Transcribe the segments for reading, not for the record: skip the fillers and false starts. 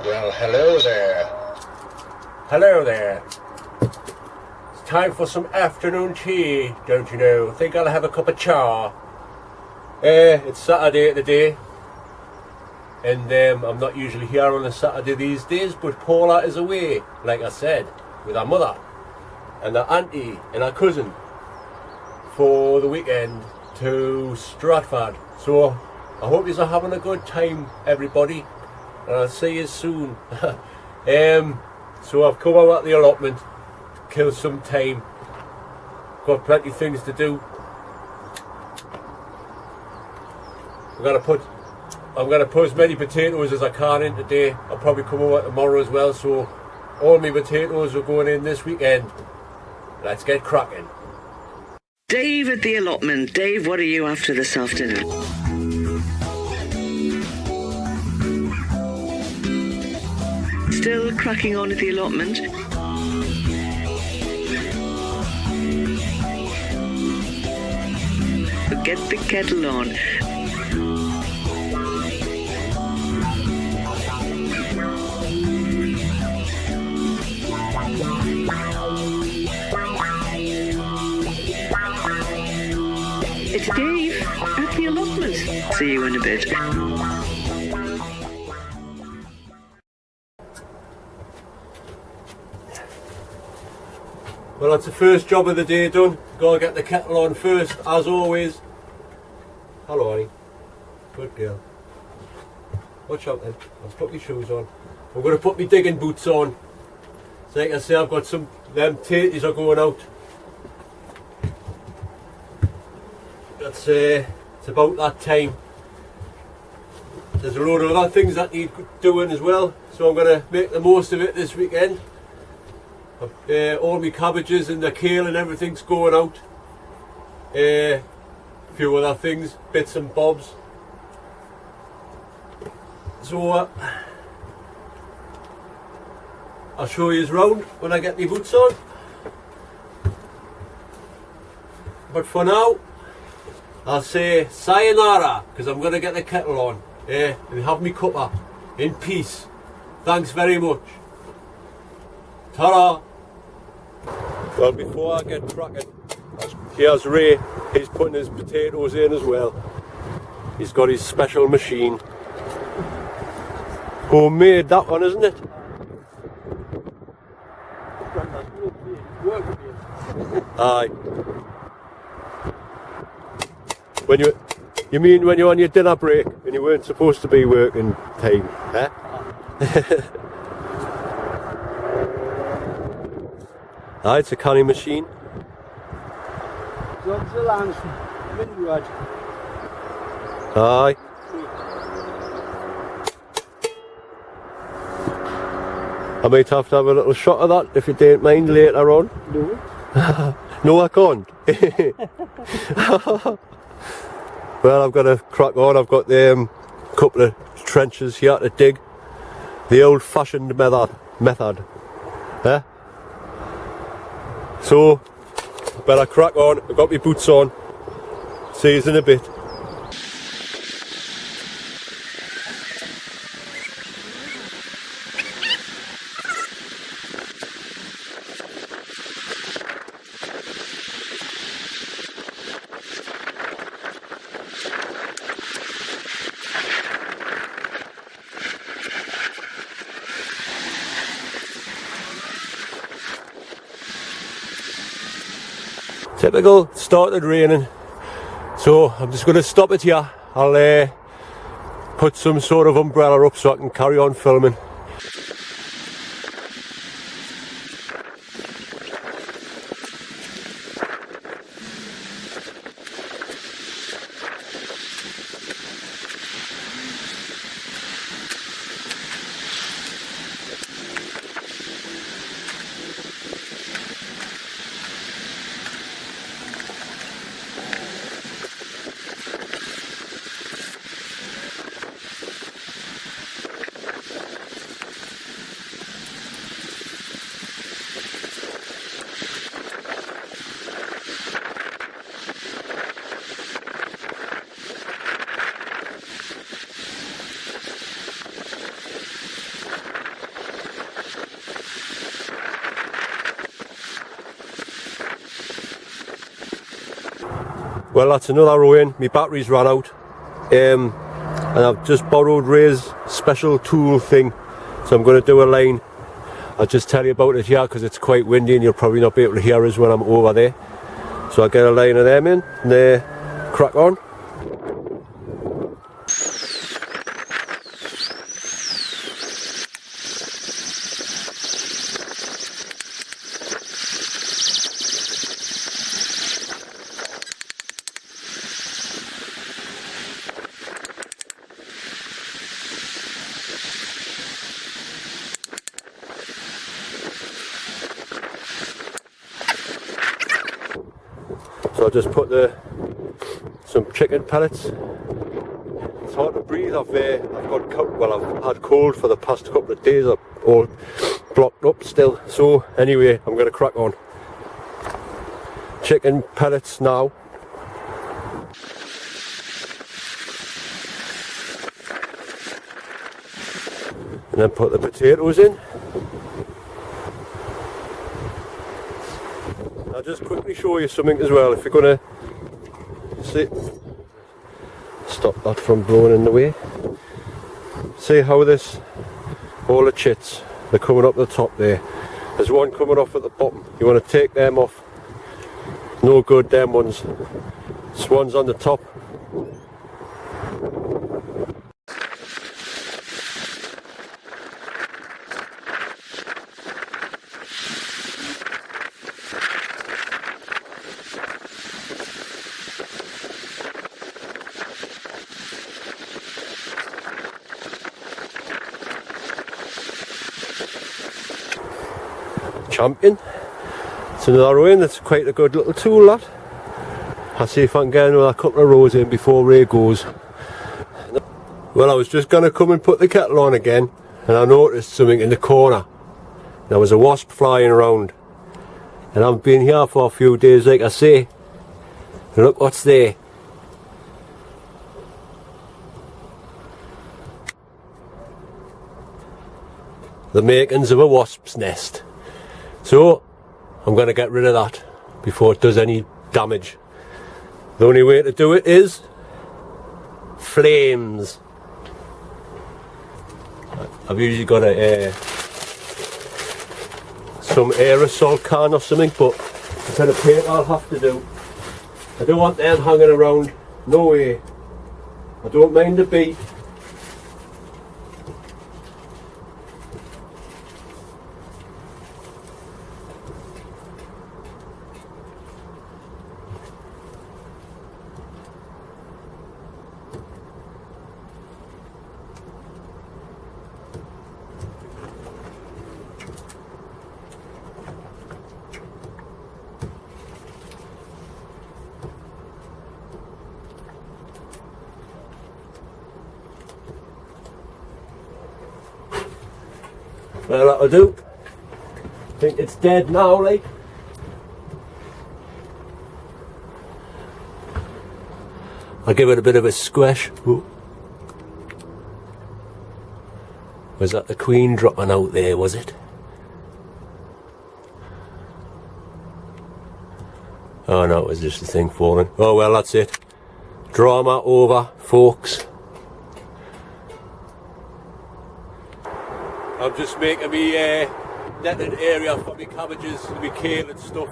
Well, hello there. Hello there. It's time for some afternoon tea, don't you know? I think I'll have a cup of cha. It's Saturday today, and I'm not usually here on a Saturday these days, but Paula is away, like I said, with her mother and her auntie and her cousin for the weekend to Stratford. So I hope you're having a good time, everybody, and I'll see you soon. So I've come out at the allotment to kill some time. Got plenty of things to do. I'm gonna put as many potatoes as I can in today. I'll probably come over tomorrow as well, so all my potatoes are going in this weekend. Let's get cracking. Dave at the allotment. Dave, what are you after this afternoon? Still cracking on at the allotment? Get the kettle on. It's Dave at the allotment. See you in a bit. Well, that's the first job of the day done. Gotta get the kettle on first, as always. Hello, Annie. Good girl. Watch out then. I'll put my shoes on. I'm going to put my digging boots on. So like I say, I've got them tatties are going out. That's it's about that time. There's a load of other things that need doing as well, so I'm going to make the most of it this weekend. All my cabbages and the kale and everything's going out. A few other things, bits and bobs. So I'll show you round when I get my boots on. But for now, I'll say sayonara, because I'm going to get the kettle on. And have me cuppa in peace. Thanks very much. Ta-ra! Well, before I get cracking, here's Ray. He's putting his potatoes in as well. He's got his special machine. Homemade, that one, isn't it? Aye. You mean when you're on your dinner break and you weren't supposed to be working time, eh? Aye, it's a canning machine. Aye. I might have to have a little shot of that if you don't mind later on. No. No, I can't. Well, I've got to crack on. I've got the couple of trenches here to dig. The old-fashioned method. Eh? So, better crack on. I've got my boots on. See you in a bit. Typical, it started raining, so I'm just going to stop it here. I'll put some sort of umbrella up so I can carry on filming. Well, that's another row in. My batteries ran out. And I've just borrowed Ray's special tool thing. So I'm going to do a line. I'll just tell you about it here because it's quite windy and you'll probably not be able to hear us when I'm over there. So I'll get a line of them in and crack on. So I just put some chicken pellets. It's hard to breathe. I've had cold for the past couple of days. I'm all blocked up still. So anyway, I'm going to crack on. Chicken pellets now. And then put the potatoes in. I'll just quickly show you something as well. If you're going to see, stop that from blowing in the way. See how all the chits, they're coming up the top there. There's one coming off at the bottom. You want to take them off. No good, them ones. This one's on the top. Champion. It's another row in. That's quite a good little tool, that. I'll see if I can get another couple of rows in before Ray goes. Well, I was just going to come and put the kettle on again and I noticed something in the corner. There was a wasp flying around and I've been here for a few days, like I say. And look what's there. The makings of a wasp's nest. So I'm going to get rid of that before it does any damage. The only way to do it is flames. I've usually got some aerosol can or something, but instead of paint I'll have to do. I don't want them hanging around, no way. I don't mind the bee. Well, that'll do. I think it's dead now, like. I'll give it a bit of a squish. Ooh. Was that the queen dropping out there, was it? Oh no, it was just the thing falling. Oh well, that's it. Drama over, folks. I'm just making me netted area for my cabbages and my kale and stuff.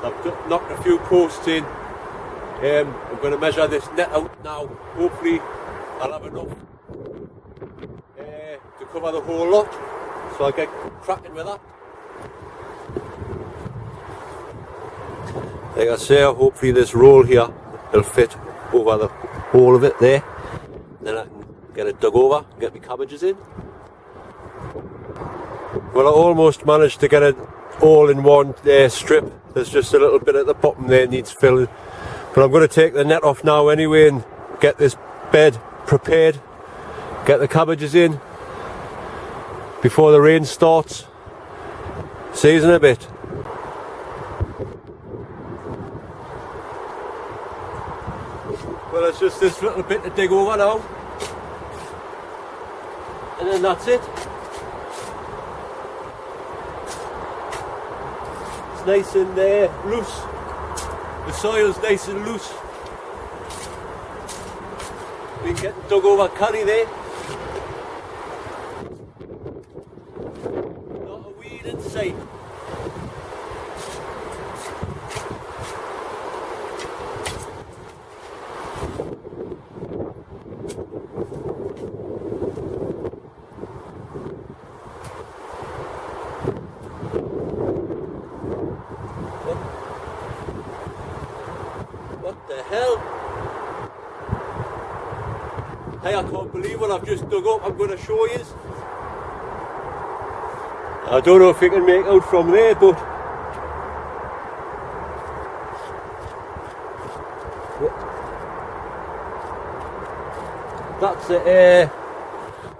I've knocked a few posts in. I'm going to measure this net out now. Hopefully I'll have enough to cover the whole lot. So I'll get cracking with that. Like I say, hopefully this roll here will fit over the whole of it there. Then I can get it dug over, get my cabbages in. Well, I almost managed to get it all in one strip. There's just a little bit at the bottom there needs filling. But I'm going to take the net off now anyway and get this bed prepared. Get the cabbages in before the rain starts. See you in a bit. Well, it's just this little bit to dig over now. And then that's it. Nice and loose. The soil's nice and loose. been getting dug over canny there. Not a weed in sight. What the hell? Hey, I can't believe what I've just dug up. I'm going to show you. I don't know if you can make out from there, but that's it.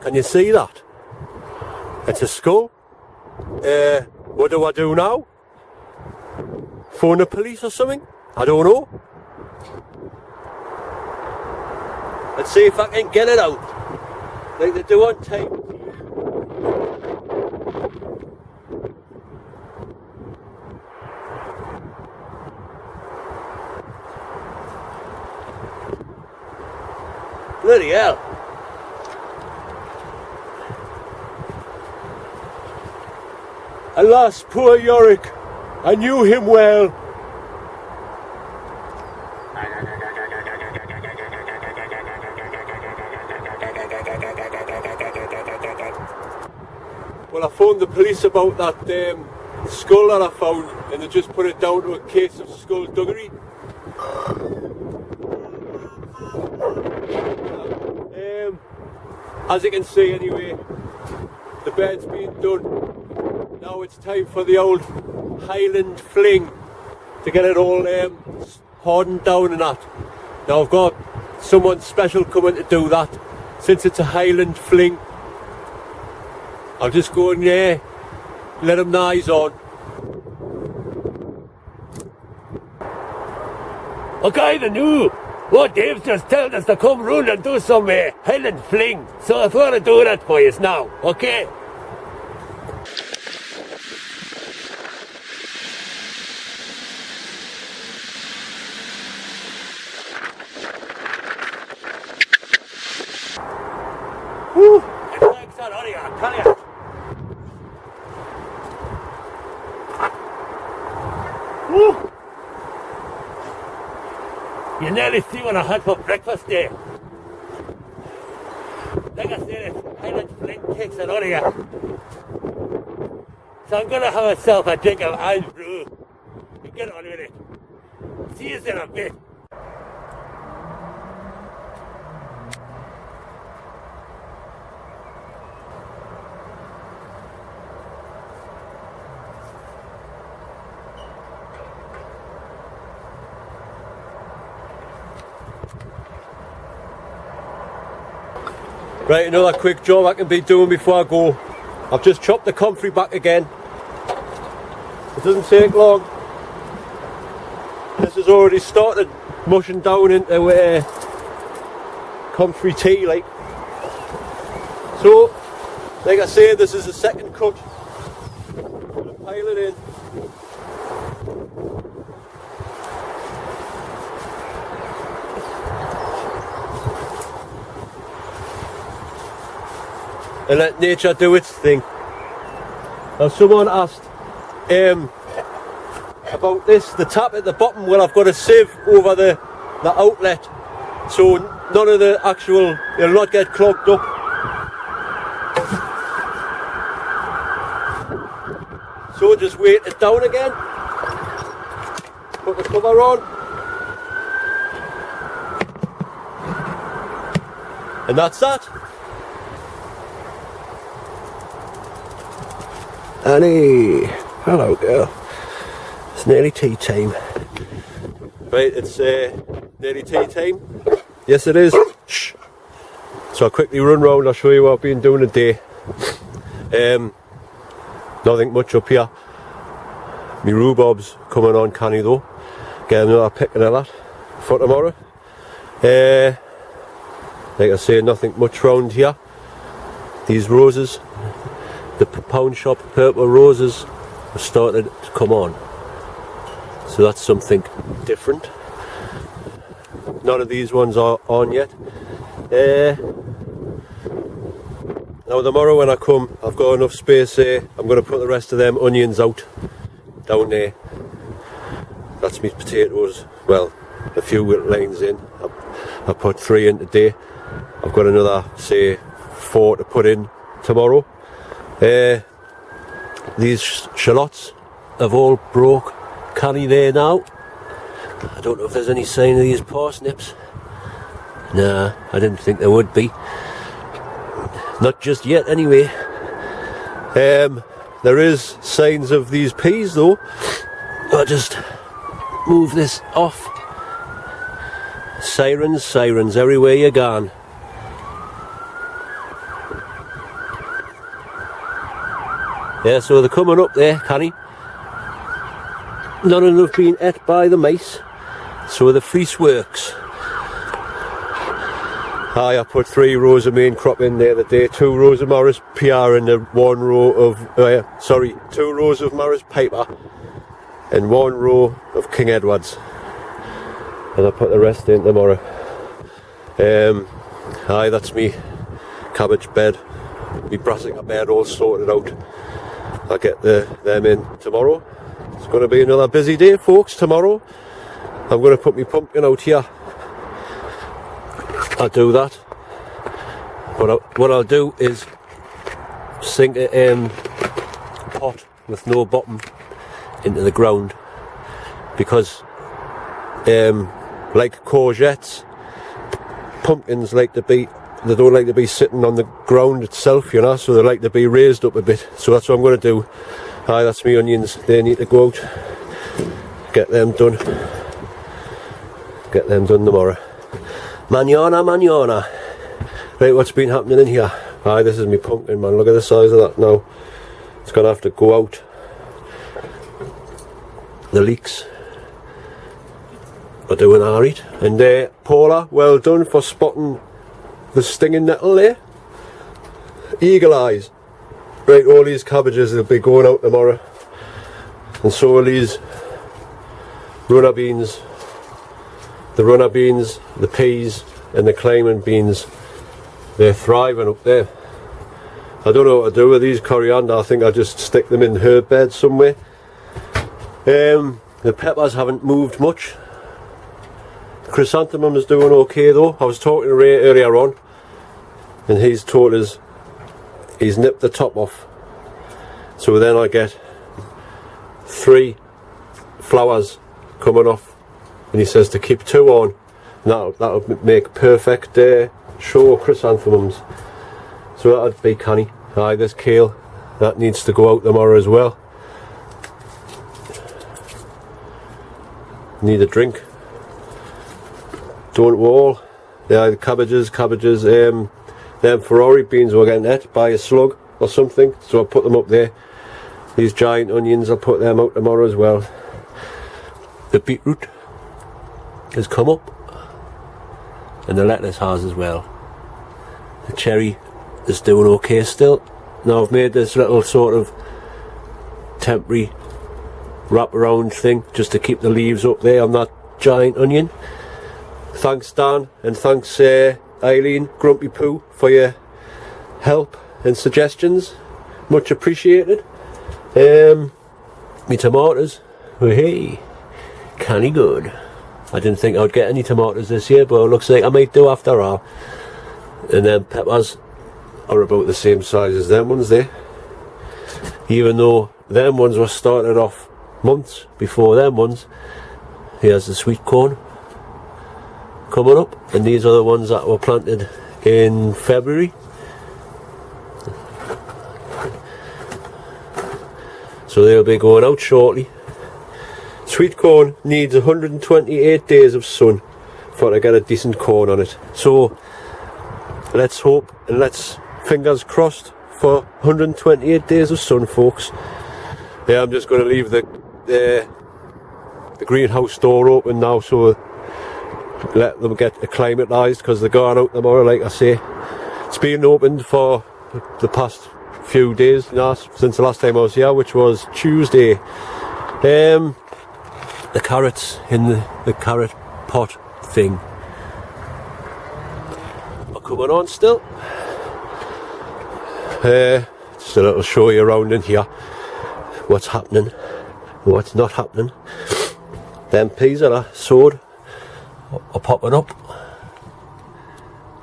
Can you see that? It's a skull. What do I do now? Phone the police or something? I don't know. Let's see if I can get it out like they do on tape. Bloody hell. Alas, poor Yorick. I knew him well. Well, I phoned the police about that skull that I found, and they just put it down to a case of skullduggery. As you can see anyway, the bed's been done. Now it's time for the old Highland fling to get it all hardened down and that. Now I've got someone special coming to do that. Since it's a Highland fling, I'll just go in there, let him eyes on. Okay, the new. Well, Dave's just told us to come round and do some Highland fling. So I thought I'd do that for you now, okay? Whew! It takes that out of you, I tell you. Whew! You nearly see what I had for breakfast there. Like I said, Highland fling takes it out of you. So I'm gonna have myself a drink of ice brew and get on with it. See you in a bit. Right, another quick job I can be doing before I go. I've just chopped the comfrey back again. It doesn't take long. This has already started mushing down into comfrey tea, like. So, like I say, this is the second cut. I'm gonna pile it in. And let nature do its thing. Now someone asked about this, the tap at the bottom. Well, I've got a sieve over the outlet, so none of the actual, it'll not get clogged up. So just weight it down again, put the cover on, and that's that. Annie, hello girl. It's nearly tea time. Right, it's nearly tea time. Yes it is. Shh. So I'll quickly run round, I'll show you what I've been doing today. Nothing much up here. My rhubarb's coming on canny though. Get another picking of that for tomorrow. Like I say, nothing much round here. These roses, the pound shop purple roses, have started to come on, so that's something different. None of these ones are on yet. Now tomorrow when I come, I've got enough space here. I'm going to put the rest of them onions out down there. That's me potatoes. Well, a few lines in. I put 3 in today. I've got another, say, 4 to put in tomorrow. These shallots have all broke canny there now. I don't know if there's any sign of these parsnips. Nah, I didn't think there would be. Not just yet anyway. There is signs of these peas though. I'll just move this off. Sirens, sirens, everywhere you gone. Yeah, so they're coming up there, canny. None of them have been ate by the mice, so the fleece works. I put 3 rows of main crop in there today, 2 rows of Morris PR and 1 row of, 2 rows of Morris Piper and 1 row of King Edwards. And I'll put the rest in tomorrow. That's me cabbage bed, me Brassica bed all sorted out. I'll get them in tomorrow. It's going to be another busy day, folks, tomorrow. I'm going to put my pumpkin out here. I'll do that. But what I'll do is sink a pot with no bottom into the ground, because like courgettes, pumpkins they don't like to be sitting on the ground itself, you know, so they like to be raised up a bit. So that's what I'm going to do. That's me onions. They need to go out. Get them done. Get them done tomorrow. Manana. Right, what's been happening in here? This is me pumpkin, man. Look at the size of that now. It's going to have to go out. The leeks are doing alright. And Paula, well done for spotting the stinging nettle there. Eagle eyes. Right, all these cabbages will be going out tomorrow. And so will these runner beans. The runner beans, the peas and the climbing beans. They're thriving up there. I don't know what to do with these coriander. I think I'll just stick them in herb beds somewhere. The peppers haven't moved much. Chrysanthemum is doing okay though. I was talking to Ray earlier on and he's told us he's nipped the top off. So then I get 3 flowers coming off, and he says to keep 2 on. That'll make perfect show chrysanthemums. So that'd be canny. There's kale. That needs to go out tomorrow as well. Need a drink. Don't we all? Yeah, the cabbages. Them Ferrari beans were getting ate by a slug or something, so I put them up there. These giant onions, I'll put them out tomorrow as well. The beetroot has come up, and the lettuce has as well. The cherry is doing okay still. Now I've made this little sort of temporary wraparound thing just to keep the leaves up there on that giant onion. Thanks Dan, and thanks Eileen Grumpy Poo for your help and suggestions, much appreciated. Me tomatoes, hey, canny good. I didn't think I'd get any tomatoes this year, but it looks like I might do after all. And then peppers are about the same size as them ones there, even though them ones were started off months before them ones. Here's the sweet corn coming up, and these are the ones that were planted in February. So they'll be going out shortly. Sweet corn needs 128 days of sun for to get a decent corn on it. So let's hope and let's fingers crossed for 128 days of sun, folks. Yeah, I'm just going to leave the greenhouse door open now, so let them get acclimatised, because they're going out tomorrow, like I say. It's been opened for the past few days now, since the last time I was here, which was Tuesday. The carrots in the carrot pot thing are coming on still. Just a little show you around in here. What's happening, what's not happening. Them peas that I sowed are popping up.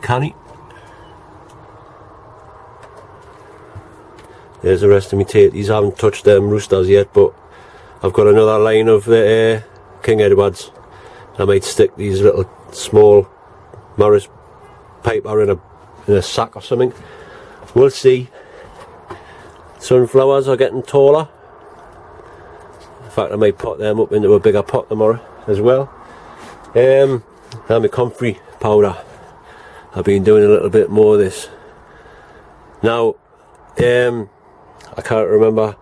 Canny. There's the rest of my tatties. I haven't touched them roosters yet, but I've got another line of King Edwards. I might stick these little small Morris paper in a sack or something. We'll see. Sunflowers are getting taller. In fact, I might pot them up into a bigger pot tomorrow as well. And my Comfrey powder. I've been doing a little bit more of this. Now, I can't remember.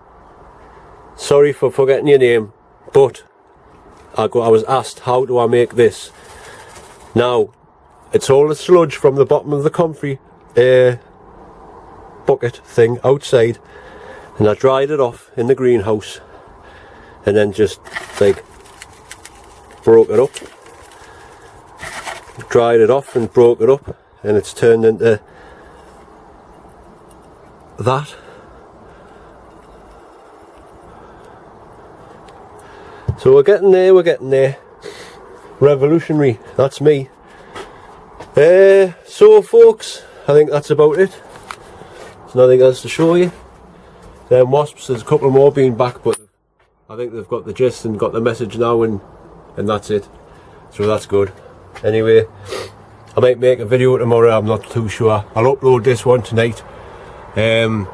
Sorry for forgetting your name, but I was asked, how do I make this? Now, it's all the sludge from the bottom of the Comfrey bucket thing outside, and I dried it off in the greenhouse, and then just like broke it up, dried it off and broke it up, and it's turned into that. So we're getting there. Revolutionary, that's me. So folks, I think that's about it. There's nothing else to show you. Them wasps, there's a couple more being back, but I think they've got the gist and got the message now, and that's it. So that's good. Anyway, I might make a video tomorrow, I'm not too sure. I'll upload this one tonight. And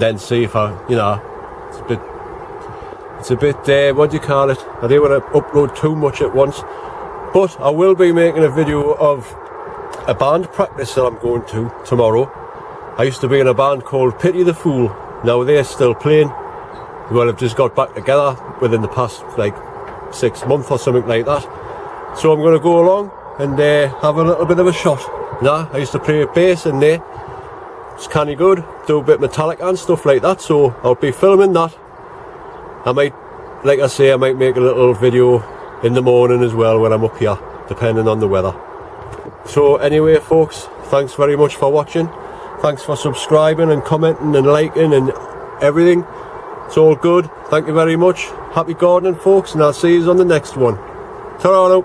then see if I, it's a bit, what do you call it? I don't want to upload too much at once. But I will be making a video of a band practice that I'm going to tomorrow. I used to be in a band called Pity the Fool. Now they're still playing. Well, I've just got back together within the past like 6 months or something like that. So I'm going to go along and have a little bit of a shot. Nah, I used to play bass in there. It's kind of good. Do a bit of Metallica and stuff like that. So I'll be filming that. I might, like I say, I might make a little video in the morning as well when I'm up here, depending on the weather. So anyway folks, thanks very much for watching. Thanks for subscribing and commenting and liking and everything. It's all good. Thank you very much. Happy gardening folks, and I'll see you on the next one. Ta-ra now.